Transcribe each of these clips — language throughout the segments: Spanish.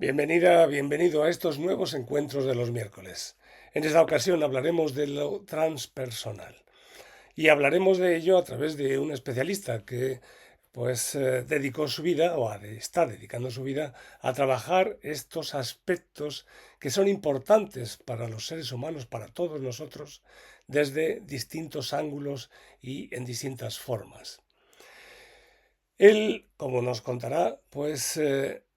Bienvenida, bienvenido a estos nuevos encuentros de los miércoles. En esta ocasión hablaremos de lo transpersonal y hablaremos de ello a través de un especialista que dedicó su vida está dedicando su vida a trabajar estos aspectos que son importantes para los seres humanos, para todos nosotros, desde distintos ángulos y en distintas formas. Él, como nos contará,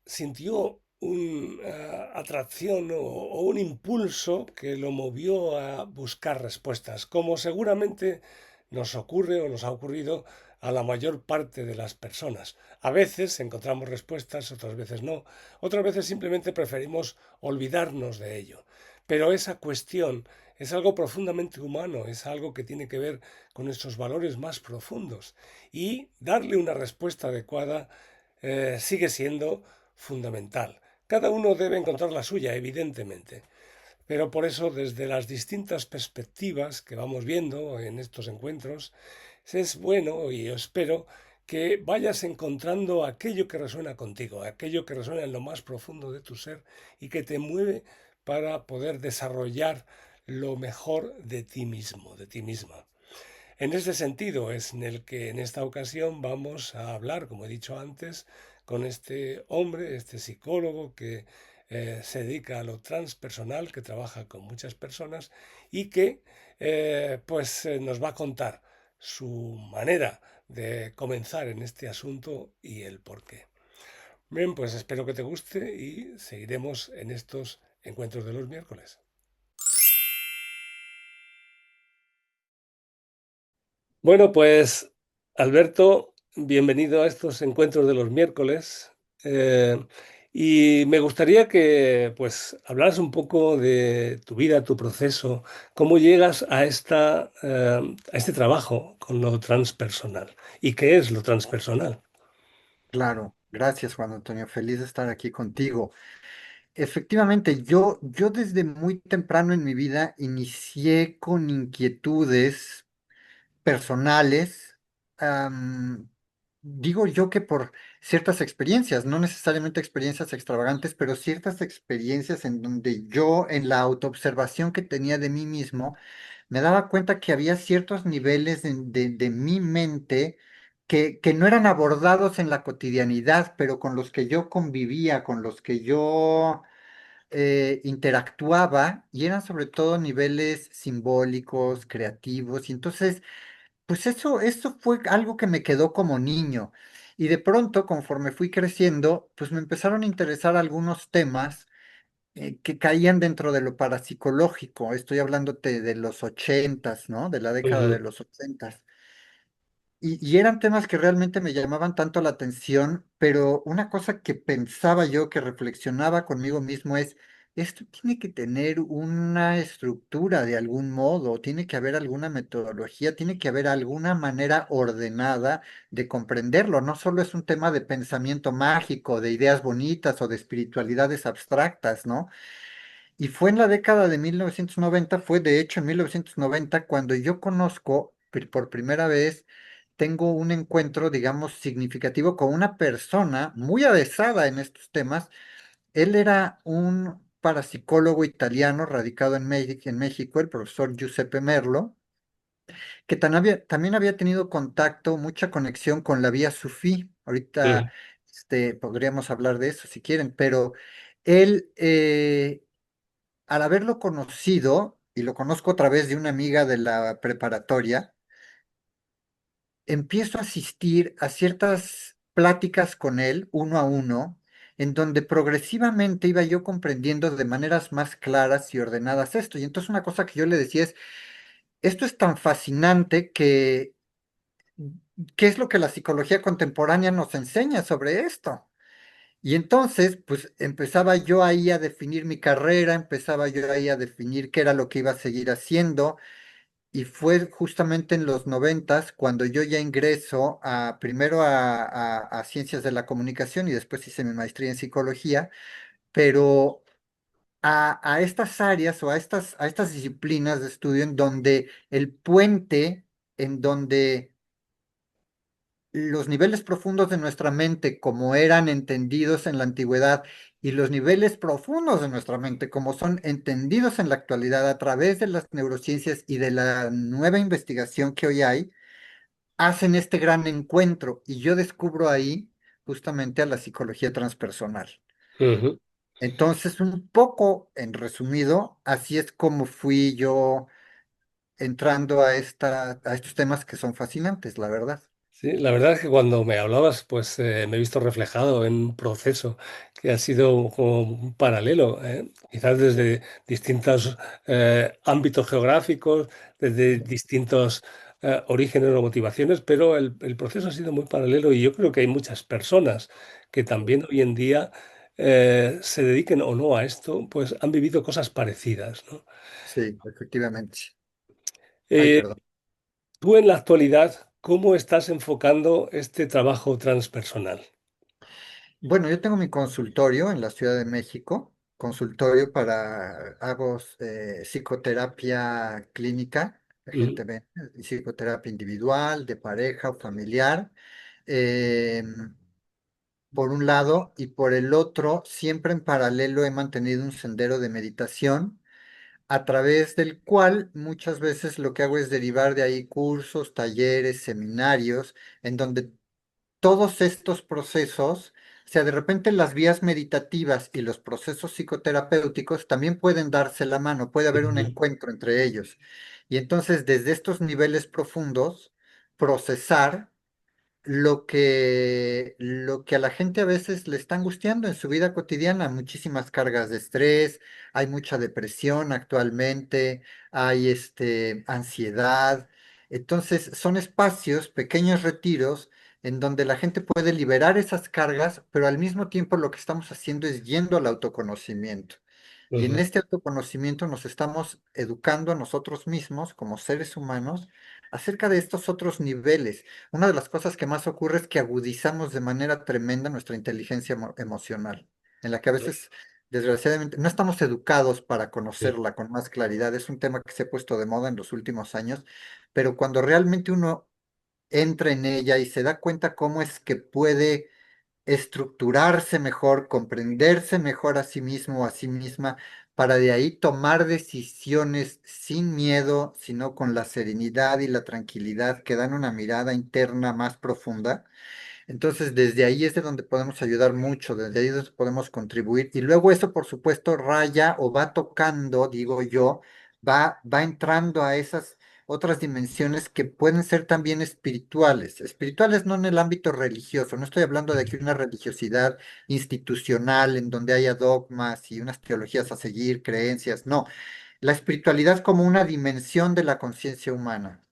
sintió una atracción o un impulso que lo movió a buscar respuestas, como seguramente nos ocurre o nos ha ocurrido a la mayor parte de las personas. A veces encontramos respuestas, otras veces no, otras veces simplemente preferimos olvidarnos de ello. Pero esa cuestión es algo profundamente humano, es algo que tiene que ver con nuestros valores más profundos y darle una respuesta adecuada sigue siendo fundamental. Cada uno debe encontrar la suya, evidentemente, pero por eso desde las distintas perspectivas que vamos viendo en estos encuentros, es bueno y yo espero que vayas encontrando aquello que resuena contigo, aquello que resuena en lo más profundo de tu ser y que te mueve para poder desarrollar lo mejor de ti mismo, de ti misma. En ese sentido es en el que en esta ocasión vamos a hablar, como he dicho antes, con este hombre, este psicólogo que se dedica a lo transpersonal, que trabaja con muchas personas y que nos va a contar su manera de comenzar en este asunto y el por qué. Bien, pues espero que te guste y seguiremos en estos encuentros de los miércoles. Bueno, pues Alberto, bienvenido a estos encuentros de los miércoles. Eh, y me gustaría que hablaras un poco de tu vida, tu proceso, cómo llegas a a este trabajo con lo transpersonal y qué es lo transpersonal. Claro, gracias Juan Antonio, feliz de estar aquí contigo. Efectivamente, yo desde muy temprano en mi vida inicié con inquietudes personales, am, digo yo que por ciertas experiencias, no necesariamente experiencias extravagantes, pero ciertas experiencias en donde yo en la autoobservación que tenía de mí mismo, me daba cuenta que había ciertos niveles de mi mente que no eran abordados en la cotidianidad, pero con los que yo convivía, con los que yo interactuaba, y eran sobre todo niveles simbólicos, creativos, y entonces, pues eso fue algo que me quedó como niño. Y de pronto, conforme fui creciendo, pues me empezaron a interesar algunos temas que caían dentro de lo parapsicológico. Estoy hablándote de los ochentas, ¿no? De la década de Ujú. los ochentas. Y eran temas que realmente me llamaban tanto la atención, pero una cosa que pensaba yo, que reflexionaba conmigo mismo es, esto tiene que tener una estructura de algún modo, tiene que haber alguna metodología, tiene que haber alguna manera ordenada de comprenderlo. No solo es un tema de pensamiento mágico, de ideas bonitas o de espiritualidades abstractas, ¿no? Y fue en la década de 1990, fue de hecho en 1990 cuando yo conozco por primera vez, tengo un encuentro, digamos, significativo con una persona muy avesada en estos temas. Él era un parapsicólogo italiano radicado en México, el profesor Giuseppe Merlo, que también había tenido contacto, mucha conexión con la vía sufí. Ahorita podríamos hablar de eso si quieren, pero él, al haberlo conocido, y lo conozco a través de una amiga de la preparatoria, empiezo a asistir a ciertas pláticas con él, uno a uno, en donde progresivamente iba yo comprendiendo de maneras más claras y ordenadas esto. Y entonces una cosa que yo le decía es, esto es tan fascinante que, ¿qué es lo que la psicología contemporánea nos enseña sobre esto? Y entonces, pues empezaba yo ahí a definir mi carrera, empezaba yo ahí a definir qué era lo que iba a seguir haciendo. Y fue justamente en los noventas cuando yo ya ingreso primero a Ciencias de la Comunicación y después hice mi maestría en Psicología, pero a estas áreas o a estas disciplinas de estudio en donde el puente, en donde los niveles profundos de nuestra mente como eran entendidos en la antigüedad y los niveles profundos de nuestra mente como son entendidos en la actualidad a través de las neurociencias y de la nueva investigación que hoy hay, hacen este gran encuentro y yo descubro ahí justamente a la psicología transpersonal. Ujú. Entonces, un poco en resumido, así es como fui yo entrando a estos temas que son fascinantes, la verdad. Sí, la verdad es que cuando me hablabas, pues me he visto reflejado en un proceso que ha sido como un paralelo, quizás desde distintos ámbitos geográficos, desde distintos orígenes o motivaciones, pero el proceso ha sido muy paralelo y yo creo que hay muchas personas que también hoy en día se dediquen o no a esto, pues han vivido cosas parecidas, ¿no? Sí, efectivamente. Ay, Eh, perdón. Tú en la actualidad, ¿cómo estás enfocando este trabajo transpersonal? Bueno, yo tengo mi consultorio en la Ciudad de México, consultorio hago psicoterapia clínica, la Ujú, gente ve, y psicoterapia individual, de pareja o familiar, em, por un lado, y por el otro, siempre en paralelo he mantenido un sendero de meditación a través del cual muchas veces lo que hago es derivar de ahí cursos, talleres, seminarios, en donde todos estos procesos, o sea, de repente las vías meditativas y los procesos psicoterapéuticos también pueden darse la mano, puede haber un ujú, encuentro entre ellos. Y entonces, desde estos niveles profundos, procesar lo que a la gente a veces le está angustiando en su vida cotidiana, muchísimas cargas de estrés, hay mucha depresión actualmente, hay ansiedad. Entonces, son espacios, pequeños retiros, en donde la gente puede liberar esas cargas, pero al mismo tiempo lo que estamos haciendo es yendo al autoconocimiento. Y en ujú, este autoconocimiento nos estamos educando a nosotros mismos como seres humanos acerca de estos otros niveles. Una de las cosas que más ocurre es que agudizamos de manera tremenda nuestra inteligencia emocional, en la que a veces, desgraciadamente, no estamos educados para sí, conocerla con más claridad. Es un tema que se ha puesto de moda en los últimos años, pero cuando realmente uno entra en ella y se da cuenta cómo es que puede estructurarse mejor, comprenderse mejor a sí mismo o a sí misma, para de ahí tomar decisiones sin miedo, sino con la serenidad y la tranquilidad que dan una mirada interna más profunda. Entonces, desde ahí es de donde podemos ayudar mucho, desde ahí es donde podemos contribuir. Y luego eso, por supuesto, raya o va tocando, digo yo, va entrando a esas otras dimensiones que pueden ser también espirituales. Espirituales no en el ámbito religioso, no estoy hablando de aquí una religiosidad institucional en donde haya dogmas y unas teologías a seguir, creencias, no. La espiritualidad como una dimensión de la conciencia humana,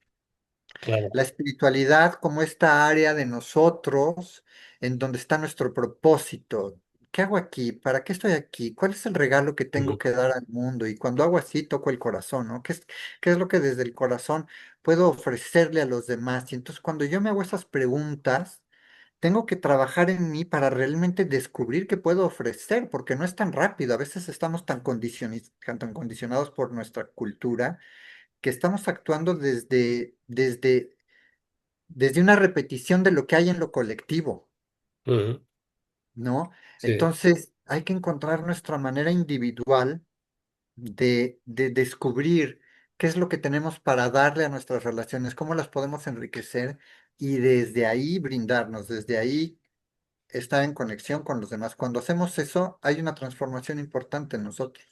claro. la espiritualidad como esta área de nosotros en donde está nuestro propósito. ¿Qué hago aquí? ¿Para qué estoy aquí? ¿Cuál es el regalo que tengo Ujú, que dar al mundo? Y cuando hago así, toco el corazón, ¿no? Qué es lo que desde el corazón puedo ofrecerle a los demás? Y entonces cuando yo me hago esas preguntas, tengo que trabajar en mí para realmente descubrir qué puedo ofrecer, porque no es tan rápido. A veces estamos tan condicionados por nuestra cultura que estamos actuando desde una repetición de lo que hay en lo colectivo, ujú, ¿no? sí, Entonces, hay que encontrar nuestra manera individual de descubrir qué es lo que tenemos para darle a nuestras relaciones, cómo las podemos enriquecer y desde ahí brindarnos, desde ahí estar en conexión con los demás. Cuando hacemos eso, hay una transformación importante en nosotros.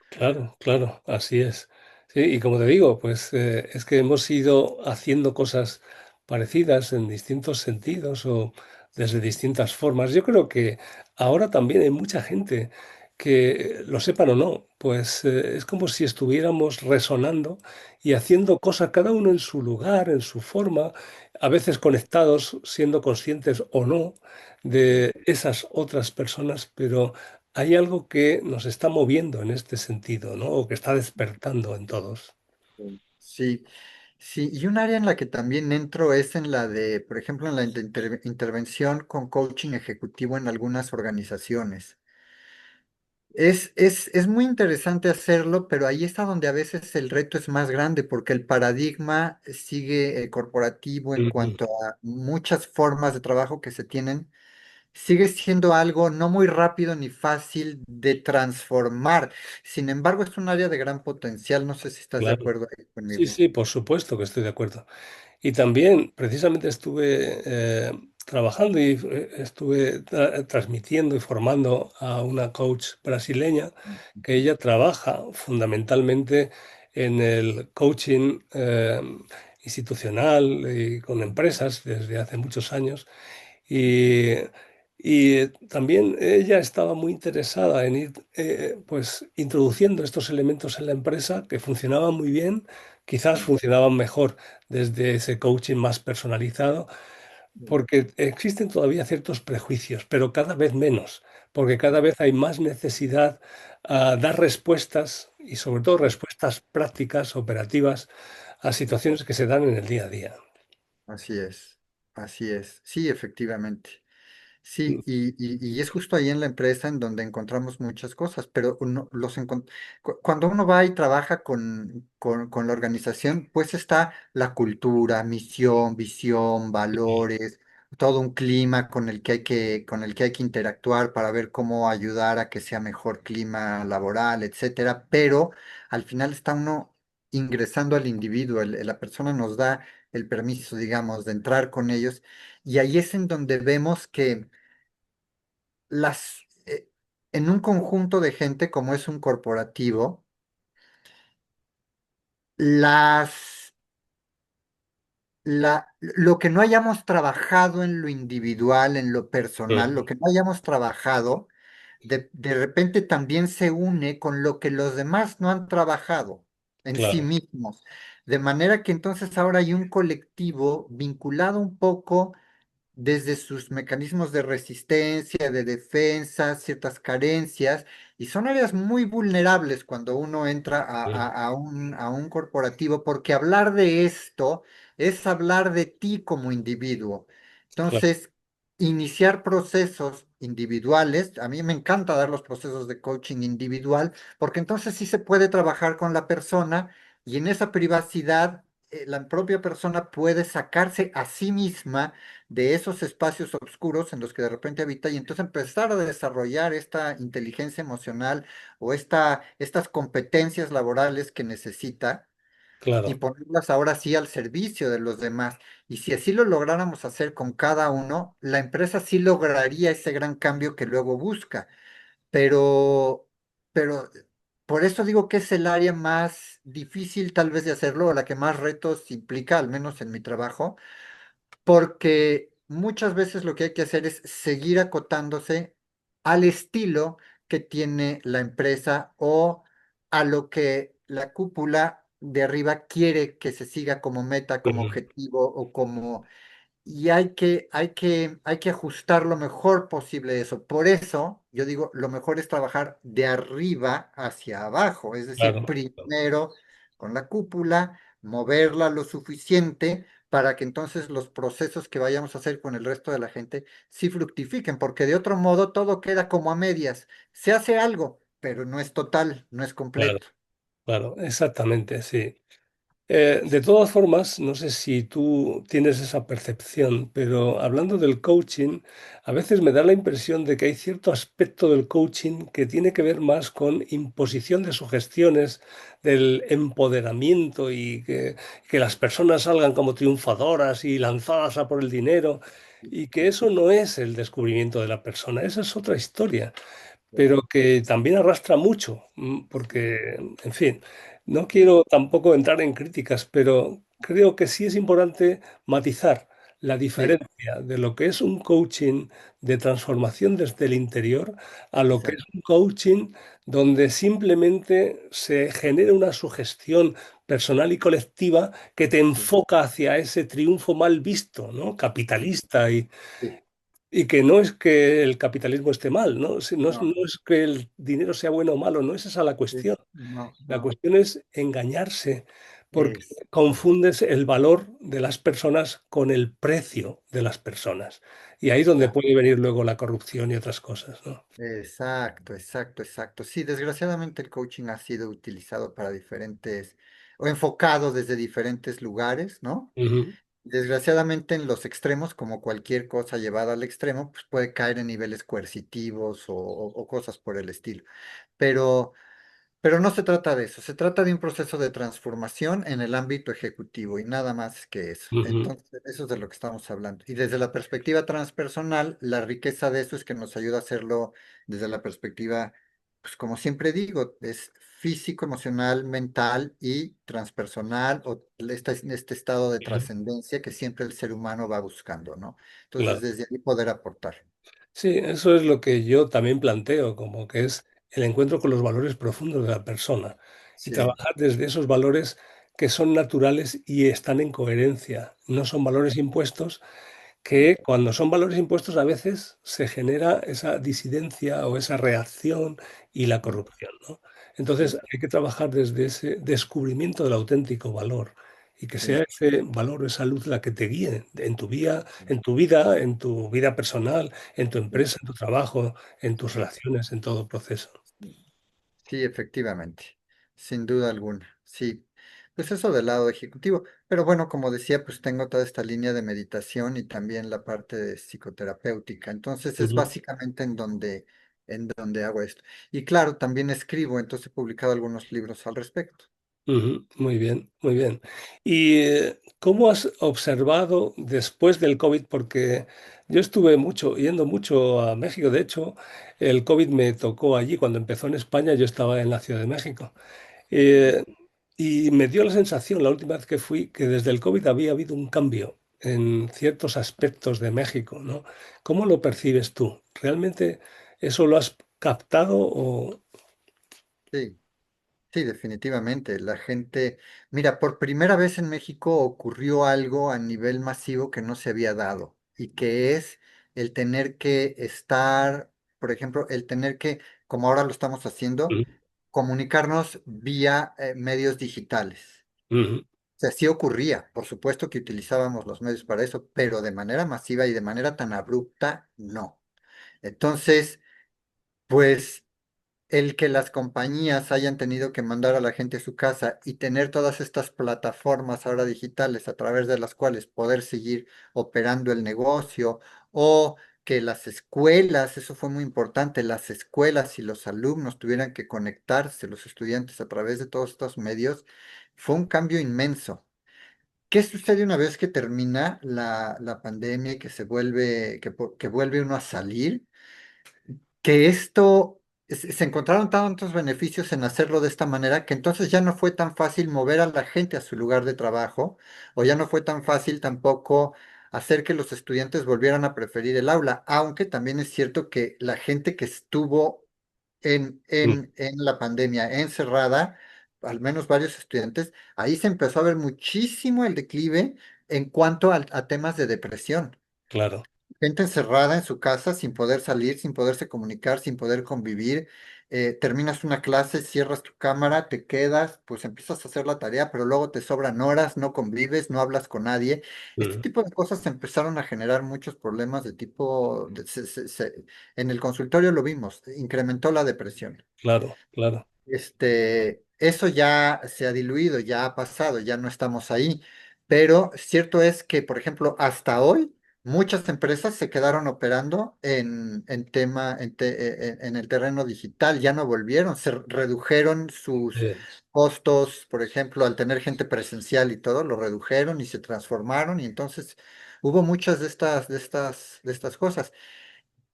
claro, claro, así es. Sí, y como te digo, pues es que hemos ido haciendo cosas parecidas en distintos sentidos o desde distintas formas. Yo creo que ahora también hay mucha gente que, lo sepan o no, pues es como si estuviéramos resonando y haciendo cosas cada uno en su lugar, en su forma, a veces conectados, siendo conscientes o no de esas otras personas, pero hay algo que nos está moviendo en este sentido, ¿no? O que está despertando en todos. Sí, sí, y un área en la que también entro es en la de, por ejemplo, en la intervención con coaching ejecutivo en algunas organizaciones. Es muy interesante hacerlo, pero ahí está donde a veces el reto es más grande, porque el paradigma sigue corporativo en Ujú. cuanto a muchas formas de trabajo que se tienen, sigue siendo algo no muy rápido ni fácil de transformar. Sin embargo, es un área de gran potencial. No sé si estás de Claro. acuerdo ahí Sí, conmigo. sí, por supuesto que estoy de acuerdo. Y también, precisamente, estuve trabajando y estuve transmitiendo y formando a una coach brasileña que Ujú. ella trabaja fundamentalmente en el coaching institucional y con empresas desde hace muchos años. Y, y también ella estaba muy interesada en ir pues introduciendo estos elementos en la empresa que funcionaban muy bien, quizás Sí, funcionaban mejor desde ese coaching más personalizado, sí, porque existen todavía ciertos prejuicios, pero cada vez menos, porque cada vez hay más necesidad a dar respuestas y sobre todo sí, respuestas prácticas, operativas, a sí. situaciones que se dan en el día a día. Así es, así es. Sí, efectivamente. Mm. Sí, y es justo ahí en la empresa en donde encontramos muchas cosas, pero cuando uno va y trabaja con la organización, pues está la cultura, misión, visión, valores, todo un clima con el que hay que interactuar para ver cómo ayudar a que sea mejor clima laboral, etcétera. Pero al final está uno ingresando al individuo, la persona nos da el permiso, digamos, de entrar con ellos, y ahí es en donde vemos que en un conjunto de gente como es un corporativo, las, lo que no hayamos trabajado en lo individual, en lo personal, lo Ujú. que no hayamos trabajado, de repente también se une con lo que los demás no han trabajado en sí Claro, mismos. De manera que entonces ahora hay un colectivo vinculado un poco desde sus mecanismos de resistencia, de defensa, ciertas carencias, y son áreas muy vulnerables cuando uno entra sí, a un corporativo, porque hablar de esto es hablar de ti como individuo. claro, Entonces, iniciar procesos individuales, a mí me encanta dar los procesos de coaching individual, porque entonces sí se puede trabajar con la persona y en esa privacidad, la propia persona puede sacarse a sí misma de esos espacios oscuros en los que de repente habita y entonces empezar a desarrollar esta inteligencia emocional o estas competencias laborales que necesita y claro, ponerlas ahora sí al servicio de los demás. Y si así lo lográramos hacer con cada uno, la empresa sí lograría ese gran cambio que luego busca. Pero, pero por eso digo que es el área más difícil tal vez de hacerlo o la que más retos implica, al menos en mi trabajo porque muchas veces lo que hay que hacer es seguir acotándose al estilo que tiene la empresa o a lo que la cúpula de arriba quiere que se siga como meta, como ujú, objetivo o como y hay que ajustar lo mejor posible eso. Por eso, yo digo, lo mejor es trabajar de arriba hacia abajo, es decir, claro, primero con la cúpula, moverla lo suficiente para que entonces los procesos que vayamos a hacer con el resto de la gente sí fructifiquen, porque de otro modo todo queda como a medias. Se hace algo, pero no es total, no es claro, completo. claro, exactamente, sí. De todas formas, no sé si tú tienes esa percepción, pero hablando del coaching, a veces me da la impresión de que hay cierto aspecto del coaching que tiene que ver más con imposición de sugestiones, del empoderamiento y que las personas salgan como triunfadoras y lanzadas a por el dinero, y que eso no es el descubrimiento de la persona, esa es otra historia, pero que también arrastra mucho, porque, en fin, no quiero tampoco entrar en críticas, pero creo que sí es importante matizar la Sí, diferencia de lo que es un coaching de transformación desde el interior a lo que es exacto. un coaching donde simplemente se genera una sugestión personal y colectiva que te Sí, enfoca hacia ese triunfo mal visto, ¿no? Capitalista sí, y que no es que el capitalismo esté mal, ¿no? No no, es que el dinero sea bueno o malo, no es esa la sí, cuestión. no, La no. cuestión es engañarse, porque confundes el valor de las personas con el precio de las personas. Y ahí es donde Exacto, puede venir luego la corrupción y otras cosas, ¿no? exacto, exacto, exacto. Sí, desgraciadamente el coaching ha sido utilizado para diferentes, o enfocado desde diferentes lugares, ¿no? Ujú, Desgraciadamente en los extremos, como cualquier cosa llevada al extremo, pues puede caer en niveles coercitivos o cosas por el estilo. Pero Pero no se trata de eso, se trata de un proceso de transformación en el ámbito ejecutivo y nada más que eso. ujú, Entonces, eso es de lo que estamos hablando. Y desde la perspectiva transpersonal, la riqueza de eso es que nos ayuda a hacerlo desde la perspectiva, pues como siempre digo, es físico, emocional, mental y transpersonal, o este estado de ujú, trascendencia que siempre el ser humano va buscando, ¿no? Entonces, claro. desde ahí poder aportar. Sí, eso es lo que yo también planteo, como que es el encuentro con los valores profundos de la persona y Sí, trabajar desde esos valores que son naturales y están en coherencia. No son valores impuestos, que cuando son valores impuestos a veces se genera esa disidencia o esa reacción y la mm, corrupción, ¿no? Entonces sí, hay que trabajar desde ese descubrimiento del auténtico valor y que sea sí, ese valor, esa luz la que te guíe en tu vida personal, en tu sí, empresa, en tu trabajo, en tus sí. relaciones, en todo proceso. Sí, efectivamente, sin duda alguna, sí. Pues eso del lado ejecutivo, pero bueno, como decía, pues tengo toda esta línea de meditación y también la parte de psicoterapéutica, entonces es Ujú. básicamente en donde hago esto. Y claro, también escribo, entonces he publicado algunos libros al respecto. Ujú, muy bien, muy bien. ¿Y cómo has observado después del COVID? Porque yo estuve yendo mucho a México. De hecho, el COVID me tocó allí cuando empezó en España. Yo estaba en la Ciudad de México. Sí, Eh, y me dio la sensación, la última vez que fui, que desde el COVID había habido un cambio en ciertos aspectos de México, ¿no? ¿Cómo lo percibes tú? ¿Realmente eso lo has captado o...? sí. Sí, definitivamente. La gente, mira, por primera vez en México ocurrió algo a nivel masivo que no se había dado y que es el tener que estar, por ejemplo, el tener que, como ahora lo estamos haciendo, Ujú, comunicarnos vía medios digitales. ujú, O sea, sí ocurría, por supuesto que utilizábamos los medios para eso, pero de manera masiva y de manera tan abrupta, no. Entonces, pues el que las compañías hayan tenido que mandar a la gente a su casa y tener todas estas plataformas ahora digitales a través de las cuales poder seguir operando el negocio, o que las escuelas, eso fue muy importante, las escuelas y los alumnos tuvieran que conectarse, los estudiantes a través de todos estos medios, fue un cambio inmenso. ¿Qué sucede una vez que termina la pandemia y que que vuelve uno a salir? Que esto se encontraron tantos beneficios en hacerlo de esta manera que entonces ya no fue tan fácil mover a la gente a su lugar de trabajo, o ya no fue tan fácil tampoco hacer que los estudiantes volvieran a preferir el aula, aunque también es cierto que la gente que estuvo ujú. en la pandemia encerrada, al menos varios estudiantes, ahí se empezó a ver muchísimo el declive en cuanto a temas de depresión. Claro. Gente encerrada en su casa sin poder salir, sin poderse comunicar, sin poder convivir. Terminas una clase, cierras tu cámara, te quedas, pues empiezas a hacer la tarea, pero luego te sobran horas, no convives, no hablas con nadie. Este Ujú. tipo de cosas empezaron a generar muchos problemas de tipo, en el consultorio lo vimos, incrementó la depresión. Claro, claro. Eso ya se ha diluido, ya ha pasado, ya no estamos ahí. Pero cierto es que, por ejemplo, hasta hoy, muchas empresas se quedaron operando en el terreno digital, ya no volvieron, se redujeron sus Eh, costos, por ejemplo, al tener gente presencial y todo, lo redujeron y se transformaron, y entonces hubo muchas de estas cosas.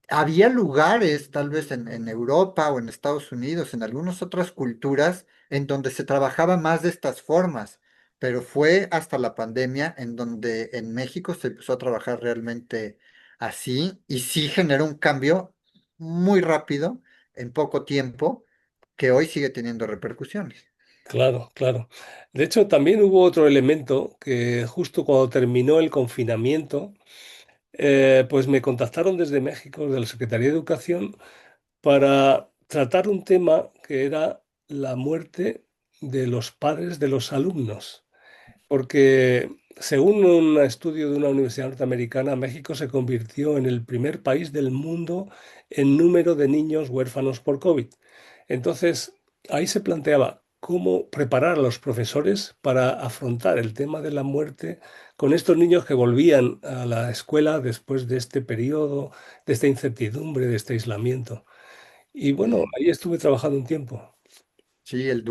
Había lugares, tal vez en Europa o en Estados Unidos, en algunas otras culturas, en donde se trabajaba más de estas formas, pero fue hasta la pandemia en donde en México se empezó a trabajar realmente así y sí generó un cambio muy rápido, en poco tiempo, que hoy sigue teniendo repercusiones. claro, claro. De hecho, también hubo otro elemento que justo cuando terminó el confinamiento, pues me contactaron desde México, de la Secretaría de Educación, para tratar un tema que era la muerte de los padres de los alumnos. porque según un estudio de una universidad norteamericana, México se convirtió en el primer país del mundo en número de niños huérfanos por COVID. Entonces, ahí se planteaba cómo preparar a los profesores para afrontar el tema de la muerte con estos niños que volvían a la escuela después de este periodo, de esta incertidumbre, de este aislamiento. Y bueno, Sí, ahí estuve trabajando un tiempo. sí, el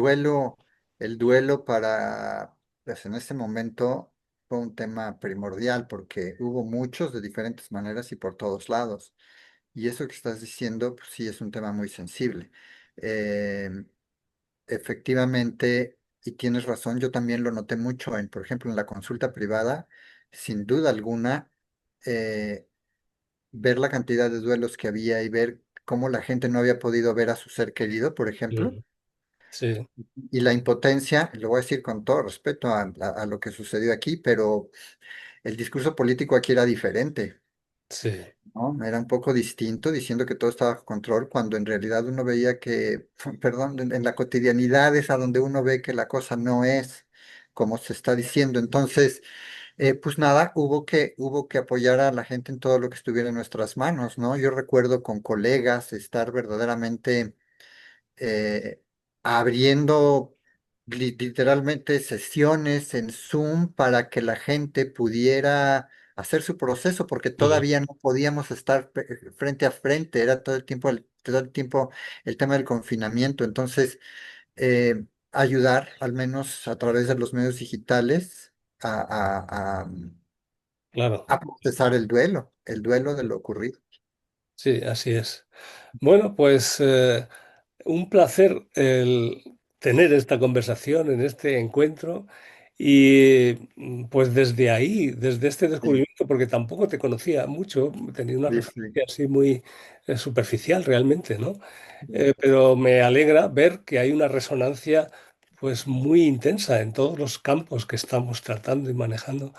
duelo para, pues en ese momento fue un tema primordial porque hubo muchos de diferentes maneras y por todos lados. Y eso que estás diciendo, pues sí, es un tema muy sensible. Eh, Efectivamente, y tienes razón, yo también lo noté mucho en, por ejemplo, en la consulta privada, sin duda alguna, eh, ver la cantidad de duelos que había y ver cómo la gente no había podido ver a su ser querido, por ejemplo, Mm. Sí, y la impotencia, lo voy a decir con todo respeto a lo que sucedió aquí, pero el discurso político aquí era diferente. sí, ¿No? Era un poco distinto, diciendo que todo estaba bajo control, cuando en realidad uno veía que, perdón, en la cotidianidad es a donde uno ve que la cosa no es como se está diciendo. Entonces, pues nada, hubo que apoyar a la gente en todo lo que estuviera en nuestras manos, ¿no? Yo recuerdo con colegas estar verdaderamente eh, abriendo literalmente sesiones en Zoom para que la gente pudiera hacer su proceso, porque mm, todavía no podíamos estar frente a frente, era todo el tiempo el tema del confinamiento. Entonces, ayudar, al menos a través de los medios digitales, claro. a procesar el duelo de lo ocurrido. Sí, así es. Bueno, pues un placer el tener esta conversación en este encuentro y pues desde ahí, desde este Sí, descubrimiento, porque tampoco te conocía mucho, tenía una sí, sí, referencia así muy superficial realmente, ¿no? sí, Pero me alegra ver que hay una resonancia pues muy intensa en todos los campos que estamos tratando y manejando.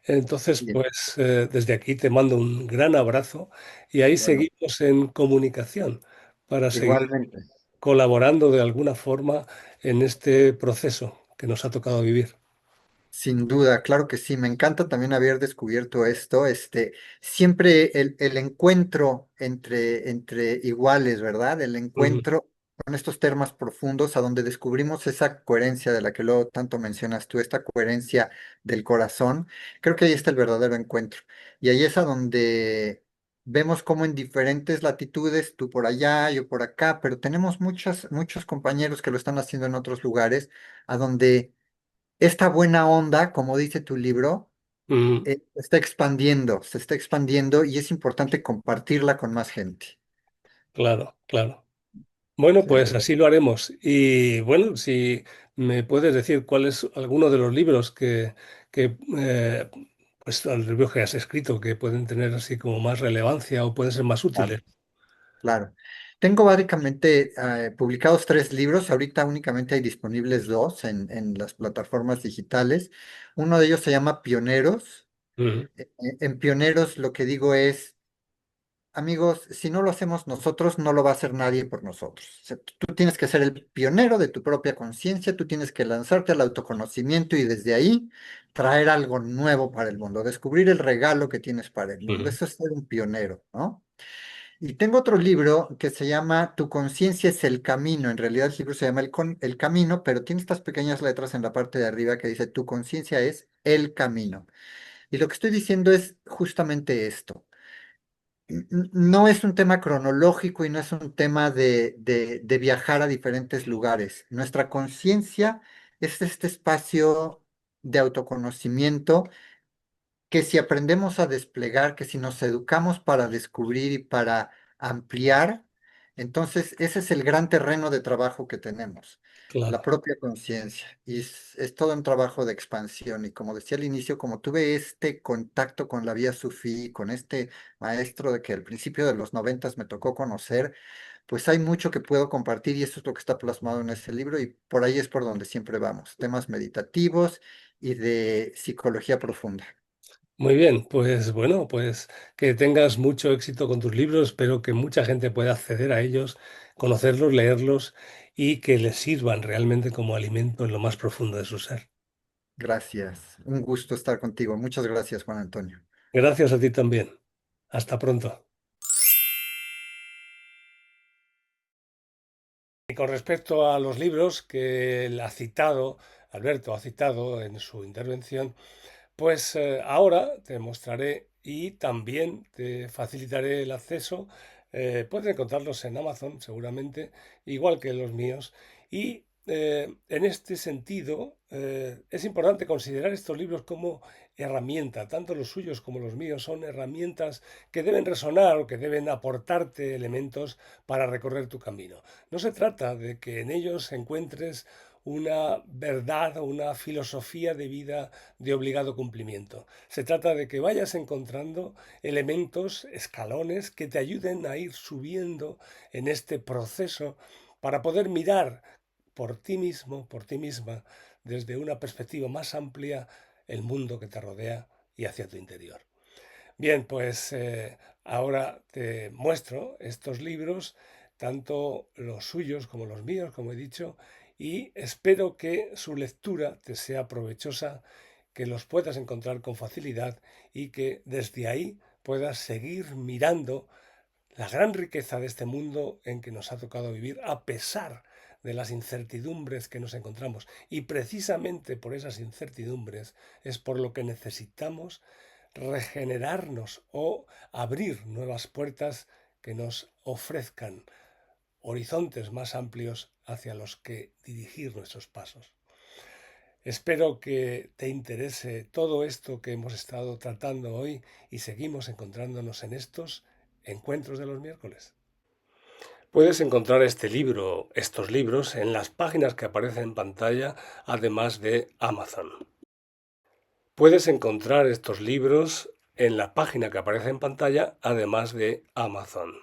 Entonces, sí. pues desde aquí te mando un gran abrazo y ahí Bueno, seguimos en comunicación para seguir igualmente. colaborando de alguna forma en este proceso que nos ha tocado vivir. Sin duda, claro que sí, me encanta también haber descubierto esto, siempre el encuentro entre iguales, ¿verdad? El Ujú. encuentro con estos temas profundos a donde descubrimos esa coherencia de la que luego tanto mencionas tú, esta coherencia del corazón, creo que ahí está el verdadero encuentro. Y ahí es a donde vemos cómo en diferentes latitudes, tú por allá, yo por acá, pero tenemos muchos compañeros que lo están haciendo en otros lugares, a donde esta buena onda, como dice tu libro, Mm, se está expandiendo y es importante compartirla con más gente. claro, claro. Bueno, Sí. pues así lo haremos. Y bueno, si me puedes decir cuál es alguno de los libros que pues los libros que has escrito que pueden tener así como más relevancia o pueden ser más Claro, útiles. claro. Tengo básicamente publicados 3 libros, ahorita únicamente hay disponibles 2 en las plataformas digitales. Uno de ellos se llama Pioneros. Ujú, En Pioneros lo que digo es, amigos, si no lo hacemos nosotros, no lo va a hacer nadie por nosotros. O sea, tú tienes que ser el pionero de tu propia conciencia, tú tienes que lanzarte al autoconocimiento y desde ahí traer algo nuevo para el mundo, descubrir el regalo que tienes para el mundo. ujú. Eso es ser un pionero, ¿no? Y tengo otro libro que se llama Tu conciencia es el camino. En realidad el libro se llama El Camino, pero tiene estas pequeñas letras en la parte de arriba que dice Tu conciencia es el camino. Y lo que estoy diciendo es justamente esto. No es un tema cronológico y no es un tema de viajar a diferentes lugares. Nuestra conciencia es este espacio de autoconocimiento que si aprendemos a desplegar, que si nos educamos para descubrir y para ampliar, entonces ese es el gran terreno de trabajo que tenemos, la Claro. propia conciencia. Y es todo un trabajo de expansión. Y como decía al inicio, como tuve este contacto con la vía sufí, con este maestro de que al principio de los 90 me tocó conocer, pues hay mucho que puedo compartir y eso es lo que está plasmado en ese libro y por ahí es por donde siempre vamos, temas meditativos y de psicología profunda. Muy bien, pues bueno, pues que tengas mucho éxito con tus libros. Espero que mucha gente pueda acceder a ellos, conocerlos, leerlos y que les sirvan realmente como alimento en lo más profundo de su ser. Gracias. Un gusto estar contigo. Muchas gracias, Juan Antonio. Gracias a ti también. Hasta pronto. Y con respecto a los libros que él ha citado, Alberto ha citado en su intervención, pues ahora te mostraré y también te facilitaré el acceso. Puedes encontrarlos en Amazon seguramente, igual que los míos. Y en este sentido es importante considerar estos libros como herramienta. Tanto los suyos como los míos son herramientas que deben resonar o que deben aportarte elementos para recorrer tu camino. No se trata de que en ellos encuentres una verdad o una filosofía de vida de obligado cumplimiento. Se trata de que vayas encontrando elementos, escalones que te ayuden a ir subiendo en este proceso para poder mirar por ti mismo, por ti misma, desde una perspectiva más amplia, el mundo que te rodea y hacia tu interior. Bien, pues ahora te muestro estos libros, tanto los suyos como los míos, como he dicho, y espero que su lectura te sea provechosa, que los puedas encontrar con facilidad y que desde ahí puedas seguir mirando la gran riqueza de este mundo en que nos ha tocado vivir a pesar de las incertidumbres que nos encontramos. Y precisamente por esas incertidumbres es por lo que necesitamos regenerarnos o abrir nuevas puertas que nos ofrezcan horizontes más amplios hacia los que dirigir nuestros pasos. Espero que te interese todo esto que hemos estado tratando hoy y seguimos encontrándonos en estos encuentros de los miércoles. Puedes encontrar este libro, estos libros, en las páginas que aparecen en pantalla, además de Amazon. Puedes encontrar estos libros en la página que aparece en pantalla, además de Amazon.